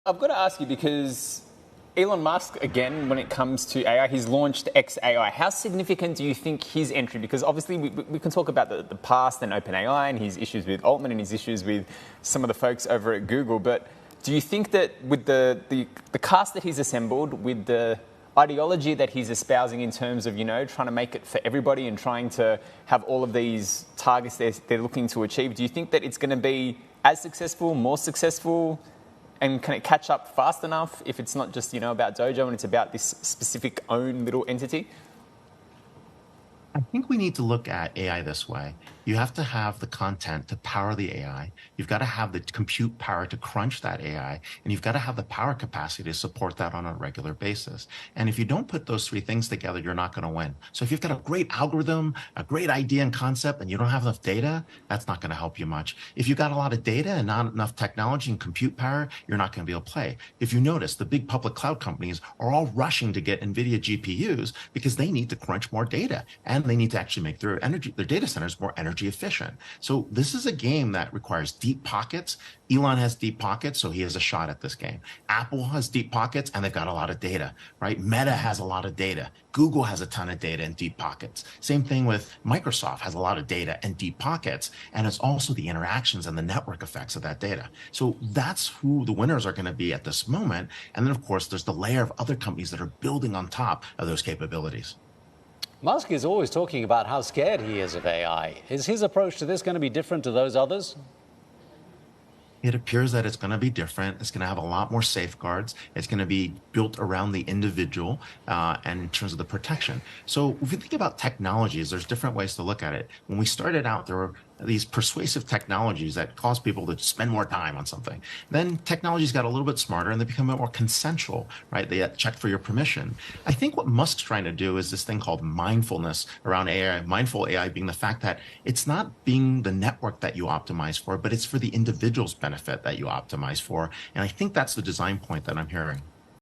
I've got to ask you because Elon Musk, again, when it comes to AI, he's launched XAI. How significant do you think his entry, because obviously we can talk about the past and OpenAI and his issues with Altman and his issues with some of the folks over at Google, but do you think that with the cast that he's assembled, with the ideology that he's espousing in terms of, trying to make it for everybody and trying to have all of these targets they're looking to achieve, do you think that it's going to be as successful, more successful? And can it catch up fast enough if it's not just, about Dojo and it's about this specific own little entity? I think we need to look at AI this way. You have to have the content to power the AI. You've got to have the compute power to crunch that AI. And you've got to have the power capacity to support that on a regular basis. And if you don't put those three things together, you're not going to win. So if you've got a great algorithm, a great idea and concept, and you don't have enough data, that's not going to help you much. If you've got a lot of data and not enough technology and compute power, you're not going to be able to play. If you notice, the big public cloud companies are all rushing to get NVIDIA GPUs because they need to crunch more data. And they need to actually make their data centers more energy efficient. So this is a game that requires deep pockets. Elon has deep pockets, so he has a shot at this game. Apple has deep pockets, and they've got a lot of data, right? Meta has a lot of data. Google has a ton of data and deep pockets. Same thing with Microsoft, has a lot of data and deep pockets, and it's also the interactions and the network effects of that data. So that's who the winners are going to be at this moment. And then, of course, there's the layer of other companies that are building on top of those capabilities. Musk is always talking about how scared he is of AI. Is his approach to this going to be different to those others? It appears that it's going to be different. It's going to have a lot more safeguards. It's going to be built around the individual and in terms of the protection. So if you think about technologies, there's different ways to look at it. When we started out, there were these persuasive technologies that cause people to spend more time on something. Then technologies got a little bit smarter and they become a bit more consensual, right? They check for your permission. I think what Musk's trying to do is this thing called mindfulness around AI, mindful AI being the fact that it's not being the network that you optimize for, but it's for the individual's benefit that you optimize for. And I think that's the design point that I'm hearing.